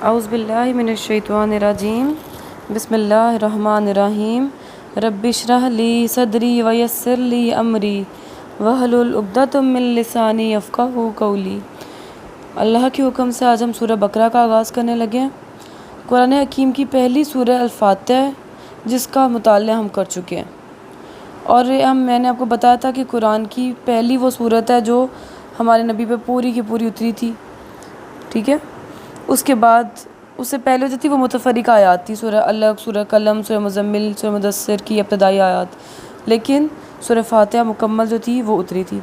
اعوذ باللہ من الشیطان الرجیم بسم اللہ الرحمن الرحیم رب اشرح لی صدری ویسر لی امری واحلل عقدۃ من لسانی یفقہوا قولی۔ اللہ کے حکم سے آج ہم سورہ بقرہ کا آغاز کرنے لگے ہیں۔ قرآن حکیم کی پہلی سورہ الفاتحہ جس کا مطالعہ ہم کر چکے ہیں، اور میں نے آپ کو بتایا تھا کہ قرآن کی پہلی وہ صورت ہے جو ہمارے نبی پہ پوری کی پوری اتری تھی، ٹھیک ہے۔ اس کے بعد اس سے پہلے جو تھی وہ متفرقہ آیات تھی، سورہ الگ، سورہ قلم، سورہ مزمل، سورہ مدثر کی ابتدائی آیات، لیکن سورہ فاتحہ مکمل جو تھی وہ اتری تھی۔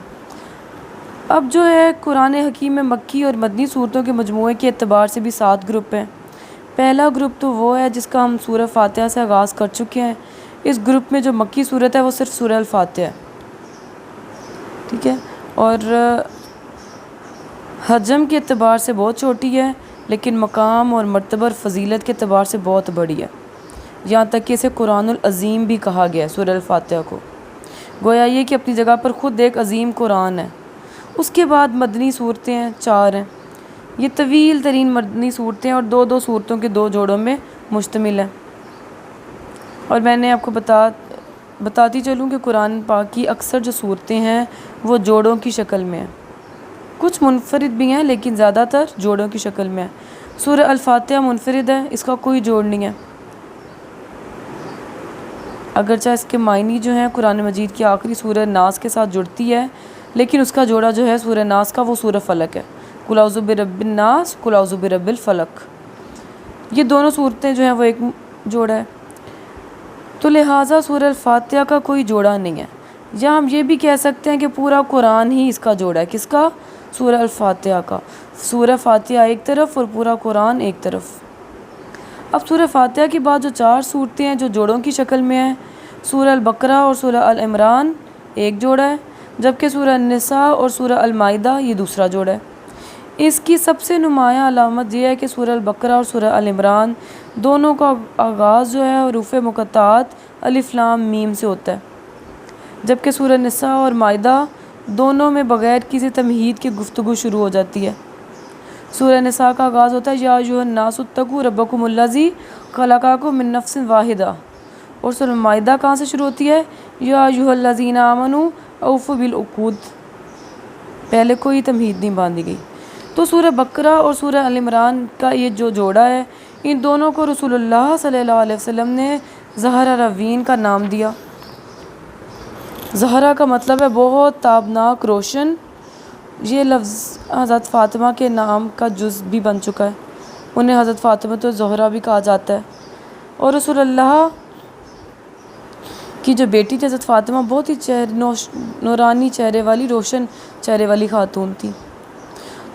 اب جو ہے قرآن حکیم میں مکی اور مدنی صورتوں کے مجموعے کے اعتبار سے بھی 7 گروپ ہیں۔ پہلا گروپ تو وہ ہے جس کا ہم سورہ فاتحہ سے آغاز کر چکے ہیں۔ اس گروپ میں جو مکی صورت ہے وہ صرف سورہ الفاتحہ ہے، ٹھیک ہے، اور حجم کے اعتبار سے بہت چھوٹی ہے، لیکن مقام اور مرتبہ اور فضیلت کے اعتبار سے بہت بڑی ہے، یہاں تک کہ اسے قرآن العظیم بھی کہا گیا ہے سورہ الفاتحہ کو، گویا یہ کہ اپنی جگہ پر خود ایک عظیم قرآن ہے۔ اس کے بعد مدنی صورتیں ہیں، 4 ہیں۔ یہ طویل ترین مدنی صورتیں اور 2 صورتوں کے 2 جوڑوں میں مشتمل ہیں، اور میں نے آپ کو بتاتی چلوں کہ قرآن پاک کی اکثر جو صورتیں ہیں وہ جوڑوں کی شکل میں ہیں، کچھ منفرد بھی ہیں لیکن زیادہ تر جوڑوں کی شکل میں ہے۔ سورہ الفاتحہ منفرد ہے، اس کا کوئی جوڑ نہیں ہے، اگرچہ اس کے معنی جو ہیں قرآن مجید کی آخری سورہ ناس کے ساتھ جڑتی ہے، لیکن اس کا جوڑا جو ہے سورہ ناس کا وہ سورہ فلق ہے، قل اعوذ برب الناس، قل اعوذ برب الفلق۔ یہ دونوں صورتیں جو ہیں وہ ایک جوڑا ہے، تو لہٰذا سورہ الفاتحہ کا کوئی جوڑا نہیں ہے، یا ہم یہ بھی کہہ سکتے ہیں کہ پورا قرآن ہی اس کا جوڑا ہے۔ کس کا؟ سورہ الفاتحہ کا۔ سورہ فاتحہ ایک طرف اور پورا قرآن ایک طرف۔ اب سورہ فاتحہ کے بعد جو 4 صورتیں ہیں جو جوڑوں کی شکل میں ہیں، سورہ البقرہ اور سورہ ال عمران ایک جوڑا ہے، جبکہ سورہ النساء اور سورہ المائدہ یہ دوسرا جوڑا ہے۔ اس کی سب سے نمایاں علامت یہ ہے کہ سورہ البقرہ اور سورہ ال عمران دونوں کا آغاز جو ہے حروف مقطعات الف لام میم سے ہوتا ہے، جبکہ سورہ نساء اور مائدہ دونوں میں بغیر کسی تمہید کے گفتگو شروع ہو جاتی ہے۔ سورہ نساء کا آغاز ہوتا ہے یا ایھا الناس اتقوا ربکم الذی خلقکم من نفس واحدہ، اور سورہ مائدہ کہاں سے شروع ہوتی ہے؟ یا ایھا الذین آمنوا اوفوا بالعقود، پہلے کوئی تمہید نہیں باندھی گئی۔ تو سورہ بقرہ اور سورہ ال عمران کا یہ جو جوڑا ہے، ان دونوں کو رسول اللہ صلی اللہ علیہ وسلم نے زہرہ روین کا نام دیا۔ زہرہ کا مطلب ہے بہت تابناک، روشن۔ یہ لفظ حضرت فاطمہ کے نام کا جز بھی بن چکا ہے، انہیں حضرت فاطمہ الزہرا بھی کہا جاتا ہے، اور رسول اللہ کی جو بیٹی تھی حضرت فاطمہ بہت ہی نورانی چہرے والی، روشن چہرے والی خاتون تھی۔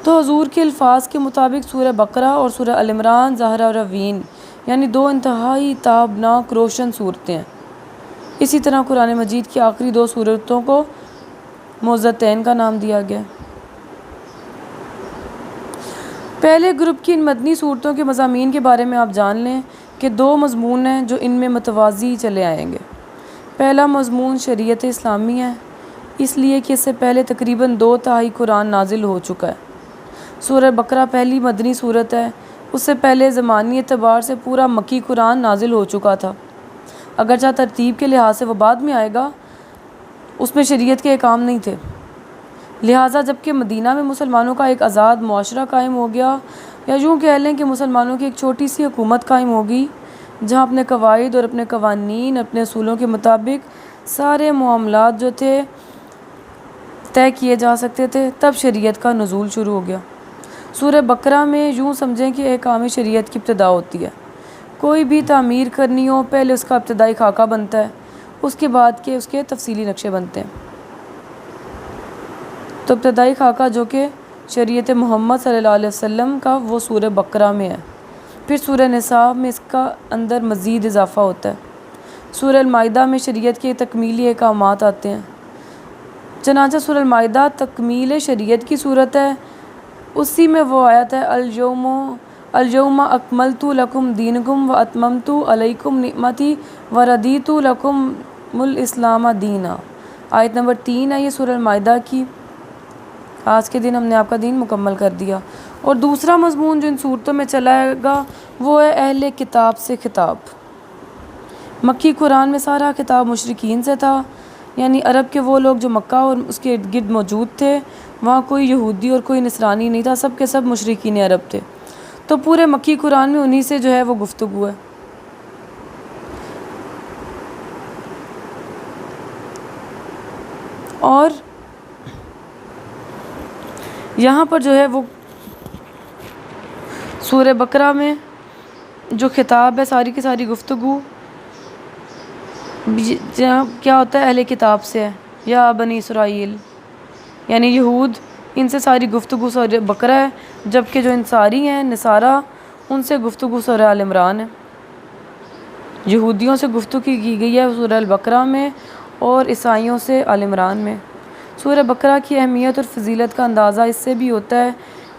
تو حضور کے الفاظ کے مطابق سورہ بقرہ اور سورہ ال عمران زہرہ روین یعنی 2 انتہائی تابناک روشن صورتیں ہیں۔ اسی طرح قرآن مجید کی آخری 2 صورتوں کو معوذتین کا نام دیا گیا۔ پہلے گروپ کی ان مدنی صورتوں کے مضامین کے بارے میں آپ جان لیں کہ 2 مضمون ہیں جو ان میں متوازی چلے آئیں گے۔ پہلا مضمون شریعت اسلامی ہے، اس لیے کہ اس سے پہلے تقریباً 2/3 قرآن نازل ہو چکا ہے۔ سورہ بقرہ پہلی مدنی صورت ہے، اس سے پہلے زمانی اعتبار سے پورا مکی قرآن نازل ہو چکا تھا، اگرچہ ترتیب کے لحاظ سے وہ بعد میں آئے گا، اس میں شریعت کے احکام نہیں تھے۔ لہٰذا جب کہ مدینہ میں مسلمانوں کا ایک آزاد معاشرہ قائم ہو گیا، یا یوں کہہ لیں کہ مسلمانوں کی ایک چھوٹی سی حکومت قائم ہوگی جہاں اپنے قواعد اور اپنے قوانین، اپنے اصولوں کے مطابق سارے معاملات جو تھے طے کیے جا سکتے تھے، تب شریعت کا نزول شروع ہو گیا۔ سورہ بقرہ میں یوں سمجھیں کہ احکام شریعت کی ابتدا ہوتی ہے۔ کوئی بھی تعمیر کرنی ہو، پہلے اس کا ابتدائی خاکہ بنتا ہے، اس کے بعد اس کے تفصیلی نقشے بنتے ہیں۔ تو ابتدائی خاکہ جو کہ شریعت محمد صلی اللہ علیہ وسلم کا وہ سورہ بقرہ میں ہے، پھر سورہ نساء میں اس کا اندر مزید اضافہ ہوتا ہے، سورہ المائدہ میں شریعت کے تکمیلی احکامات آتے ہیں۔ چنانچہ سورہ المائدہ تکمیل شریعت کی صورت ہے، اسی میں وہ آیت ہے اليوم اکملت لکم دینکم واتممت علیکم نعمتی وردیت لکم الاسلام دینا، آیت نمبر 3 ہے یہ سورہ المائدہ کی۔ آج کے دن ہم نے آپ کا دین مکمل کر دیا اور دوسرا مضمون جو ان صورتوں میں چلائے گا وہ ہے اہل کتاب سے خطاب۔ مکی قرآن میں سارا خطاب مشرکین سے تھا، یعنی عرب کے وہ لوگ جو مکہ اور اس کے ارد گرد موجود تھے، وہاں کوئی یہودی اور کوئی نصرانی نہیں تھا، سب کے سب مشرکین عرب تھے۔ تو پورے مکی قرآن میں انہی سے جو ہے وہ گفتگو ہے۔ اور یہاں پر جو ہے وہ سورہ بقرہ میں جو خطاب ہے، ساری کی ساری گفتگو جہاں کیا ہوتا ہے، اہل کتاب سے ہے، یا بنی اسرائیل یعنی یہود، ان سے ساری گفتگو سورہ بقرہ ہے، جبکہ جو انصاری ہیں نصارہ، ان سے گفتگو سورہ آل عمران ہے۔ یہودیوں سے گفتگو کی گئی ہے سورہ البقرہ میں، اور عیسائیوں سے آل عمران میں۔ سورہ بقرہ کی اہمیت اور فضیلت کا اندازہ اس سے بھی ہوتا ہے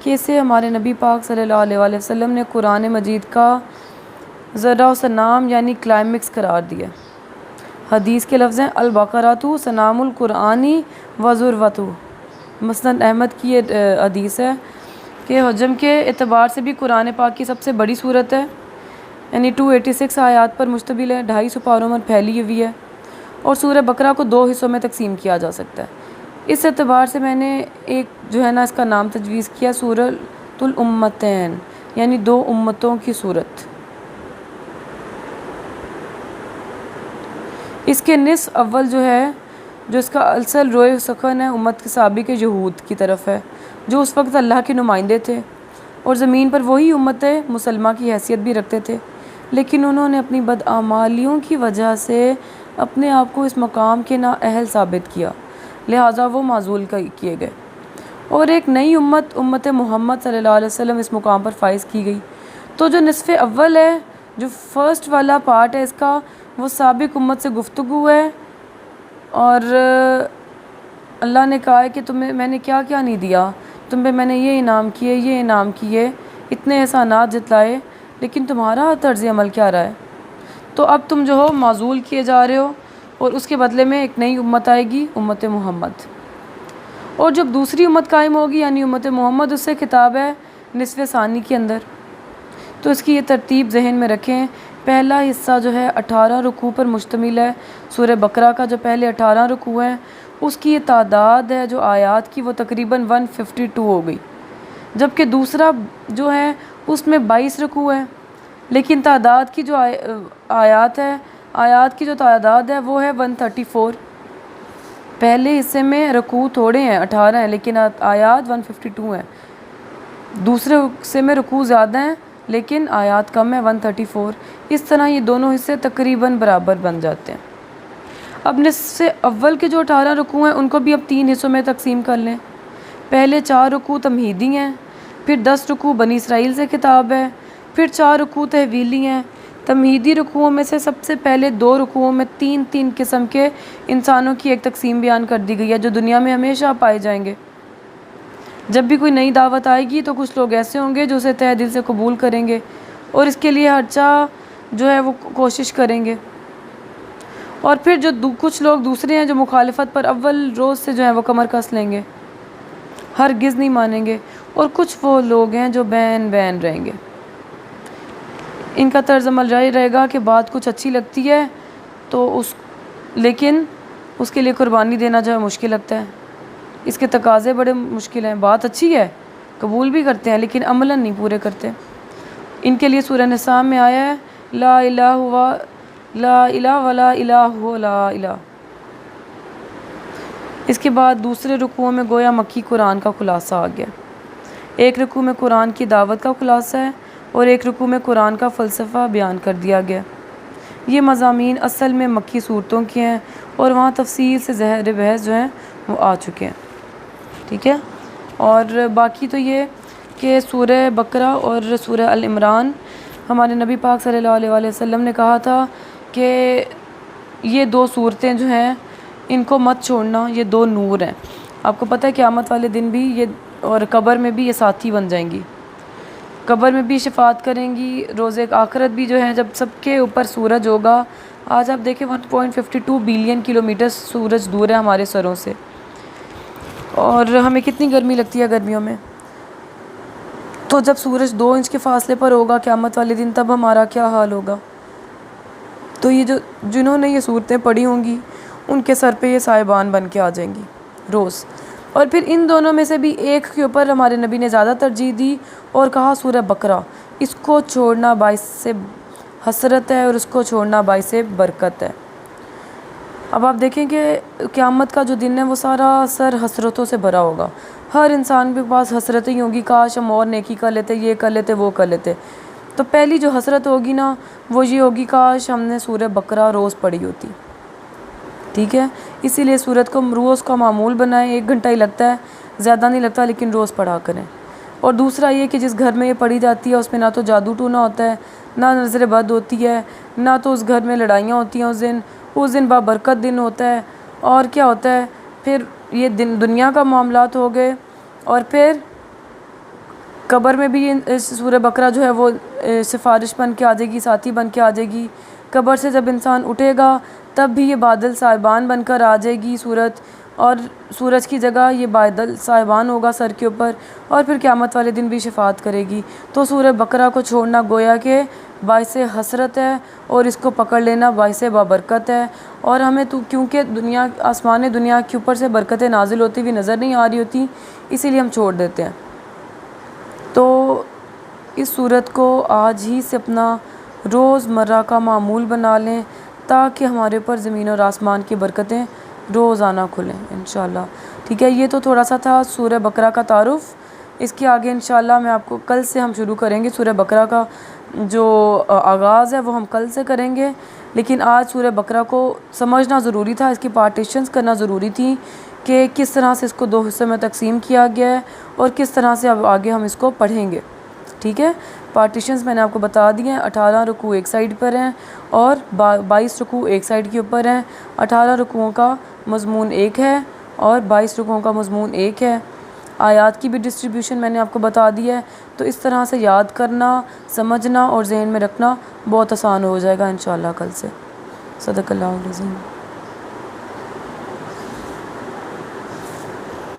کہ اسے ہمارے نبی پاک صلی اللہ علیہ وآلہ وسلم نے قرآن مجید کا ذرہ و سنام یعنی کلائمیکس قرار دیا۔ حدیث کے لفظ ہیں البقرۃ سنام القرآنی و ذروۃہ۔ مسند احمد کی یہ حدیث ہے کہ حجم کے اعتبار سے بھی قرآن پاک کی سب سے بڑی صورت ہے، یعنی 286 آیات پر مشتمل ہے، 250 پاروں میں پھیلی ہوئی ہے، اور سورہ بقرہ کو 2 حصوں میں تقسیم کیا جا سکتا ہے۔ اس اعتبار سے میں نے ایک جو ہے نا اس کا نام تجویز کیا سورۃ الامتین، یعنی 2 امتوں کی صورت۔ اس کے نصف اول جو ہے، جو اس کا اصل روئے سخن ہے، امت کے سابق یہود کی طرف ہے، جو اس وقت اللہ کے نمائندے تھے اور زمین پر وہی امت مسلمہ کی حیثیت بھی رکھتے تھے، لیکن انہوں نے اپنی بدعمالیوں کی وجہ سے اپنے آپ کو اس مقام کے نااہل ثابت کیا، لہٰذا وہ معزول کیے گئے، اور ایک نئی امت محمد صلی اللہ علیہ وسلم اس مقام پر فائز کی گئی۔ تو جو نصف اول ہے، جو فرسٹ والا پارٹ ہے اس کا، وہ سابق امت سے گفتگو ہے، اور اللہ نے کہا ہے کہ تمہیں میں نے کیا کیا نہیں دیا، تم پہ میں نے یہ انعام کیے، اتنے احسانات جتلائے، لیکن تمہارا طرز عمل کیا رہا ہے؟ تو اب تم جو ہو معزول کیے جا رہے ہو، اور اس کے بدلے میں ایک نئی امت آئے گی، امت محمد۔ اور جب دوسری امت قائم ہوگی یعنی امت محمد، اس سے خطاب ہے نصف ثانی کے اندر۔ تو اس کی یہ ترتیب ذہن میں رکھیں۔ پہلا حصہ جو ہے 18 رکوع پر مشتمل ہے، سورہ بقرہ کا جو پہلے 18 رکوع ہیں، اس کی یہ تعداد ہے جو آیات کی، وہ تقریباً 152 ہو گئی، جبکہ دوسرا جو ہے اس میں 22 رکوع ہیں، لیکن تعداد کی جو آیات کی جو تعداد ہے وہ ہے 134۔ پہلے حصے میں رکوع تھوڑے ہیں، 18 ہیں، لیکن آیات 152 ہیں۔ دوسرے حصے میں رکوع زیادہ ہیں لیکن آیات کم ہے، 134۔ اس طرح یہ دونوں حصے تقریباً برابر بن جاتے ہیں۔ اب نصف اول کے جو 18 رکوع ہیں ان کو بھی اب 3 حصوں میں تقسیم کر لیں۔ پہلے 4 رکوع تمہیدی ہیں، پھر 10 رکوع بنی اسرائیل سے خطاب ہے، پھر 4 رکوع تحویلی ہیں۔ تمہیدی رکوعوں میں سے سب سے پہلے 2 رکوعوں میں 3 قسم کے انسانوں کی ایک تقسیم بیان کر دی گئی ہے جو دنیا میں ہمیشہ پائے جائیں گے۔ جب بھی کوئی نئی دعوت آئے گی تو کچھ لوگ ایسے ہوں گے جو اسے تہ دل سے قبول کریں گے اور اس کے لیے ہر چاہ جو ہے وہ کوشش کریں گے، اور پھر جو کچھ لوگ دوسرے ہیں جو مخالفت پر اول روز سے جو ہے وہ کمر کس لیں گے، ہرگز نہیں مانیں گے، اور کچھ وہ لوگ ہیں جو بین رہیں گے۔ ان کا طرز عمل جاری رہے گا کہ بات کچھ اچھی لگتی ہے تو لیکن اس کے لیے قربانی دینا جو ہے مشکل لگتا ہے، اس کے تقاضے بڑے مشکل ہیں۔ بات اچھی ہے، قبول بھی کرتے ہیں، لیکن عملاً نہیں پورے کرتے۔ ان کے لیے سورہ نساء میں آیا ہے لا الہ ولا الہ لا الہ۔ اس کے بعد دوسرے رکوع میں گویا مکی قرآن کا خلاصہ آ گیا۔ ایک رکوع میں قرآن کی دعوت کا خلاصہ ہے اور ایک رکوع میں قرآن کا فلسفہ بیان کر دیا گیا۔ یہ مضامین اصل میں مکی صورتوں کے ہیں اور وہاں تفصیل سے زہر بحث جو ہیں وہ آ چکے ہیں، ٹھیک ہے۔ اور باقی تو یہ کہ سورہ بقرہ اور سورہ العمران، ہمارے نبی پاک صلی اللہ علیہ وآلہ وسلم نے کہا تھا کہ یہ 2 صورتیں جو ہیں ان کو مت چھوڑنا، یہ 2 نور ہیں۔ آپ کو پتہ ہے قیامت والے دن بھی یہ، اور قبر میں بھی یہ ساتھی بن جائیں گی، قبر میں بھی شفاعت کریں گی، روز آخرت بھی جو ہے جب سب کے اوپر سورج ہوگا۔ آج آپ دیکھیں 1.52 بلین کلومیٹر سورج دور ہے ہمارے سروں سے، اور ہمیں کتنی گرمی لگتی ہے گرمیوں میں۔ تو جب سورج 2 انچ کے فاصلے پر ہوگا قیامت والے دن، تب ہمارا کیا حال ہوگا؟ تو یہ جنہوں نے یہ صورتیں پڑھی ہوں گی ان کے سر پہ یہ صاحبان بن کے آ جائیں گی روز۔ اور پھر ان دونوں میں سے بھی ایک کے اوپر ہمارے نبی نے زیادہ ترجیح دی اور کہا سورہ بقرہ، اس کو چھوڑنا باعث سے حسرت ہے اور اس کو چھوڑنا باعث برکت ہے۔ اب آپ دیکھیں کہ قیامت کا جو دن ہے وہ سارا سر حسرتوں سے بھرا ہوگا، ہر انسان کے پاس حسرتیں ہی ہوں گی، کاش ہم اور نیکی کر لیتے، یہ کر لیتے، وہ کر لیتے۔ تو پہلی جو حسرت ہوگی نا وہ یہ ہوگی کاش ہم نے سورہ بقرہ روز پڑھی ہوتی، ٹھیک ہے؟ اسی لیے سورت کو روز کا معمول بنائیں، 1 گھنٹہ ہی لگتا ہے، زیادہ نہیں لگتا، لیکن روز پڑھا کریں۔ اور دوسرا یہ کہ جس گھر میں یہ پڑھی جاتی ہے اس میں نہ تو جادو ٹونا ہوتا ہے، نہ نظر بد ہوتی ہے، نہ تو اس گھر میں لڑائیاں ہوتی ہیں، اس دن بابرکت دن ہوتا ہے۔ اور کیا ہوتا ہے پھر، یہ دن دنیا کا معاملات ہو گئے، اور پھر قبر میں بھی یہ سورہ بقرہ جو ہے وہ سفارش بن کے آ جائے گی، ساتھی بن کے آ جائے گی۔ قبر سے جب انسان اٹھے گا تب بھی یہ بادل صاحبان بن کر آ جائے گی سورج، اور سورج کی جگہ یہ بادل صاحبان ہوگا سر کے اوپر، اور پھر قیامت والے دن بھی شفاعت کرے گی۔ تو سورہ بقرہ کو چھوڑنا گویا کہ باعث حسرت ہے، اور اس کو پکڑ لینا باعث بابرکت ہے۔ اور ہمیں تو کیونکہ آسمان دنیا کے اوپر سے برکتیں نازل ہوتی ہوئی نظر نہیں آ رہی ہوتی، اسی لیے ہم چھوڑ دیتے ہیں۔ تو اس صورت کو آج ہی سے اپنا روز مرہ کا معمول بنا لیں تاکہ ہمارے اوپر زمین اور آسمان کی برکتیں روزانہ کھلیں انشاءاللہ، ٹھیک ہے؟ یہ تو تھوڑا سا تھا سورہ بقرہ کا تعارف۔ اس کے آگے انشاءاللہ میں آپ کو کل سے ہم شروع کریں گے، سورہ بقرہ کا جو آغاز ہے وہ ہم کل سے کریں گے، لیکن آج سورہ بقرہ کو سمجھنا ضروری تھا، اس کی پارٹیشنز کرنا ضروری تھی کہ کس طرح سے اس کو 2 حصوں میں تقسیم کیا گیا ہے اور کس طرح سے اب آگے ہم اس کو پڑھیں گے، ٹھیک ہے؟ پارٹیشنز میں نے آپ کو بتا دی ہیں، 18 رکوع ایک سائیڈ پر ہیں اور 22 رکوع ایک سائیڈ کے اوپر ہیں۔ 18 رکوعوں کا مضمون ایک ہے اور 22 رکوعوں کا مضمون ایک ہے۔ آیات کی بھی ڈسٹریبیوشن میں نے آپ کو بتا دی ہے، تو اس طرح سے یاد کرنا، سمجھنا اور ذہن میں رکھنا بہت آسان ہو جائے گا انشاءاللہ کل سے۔ صدق اللہ العظیم۔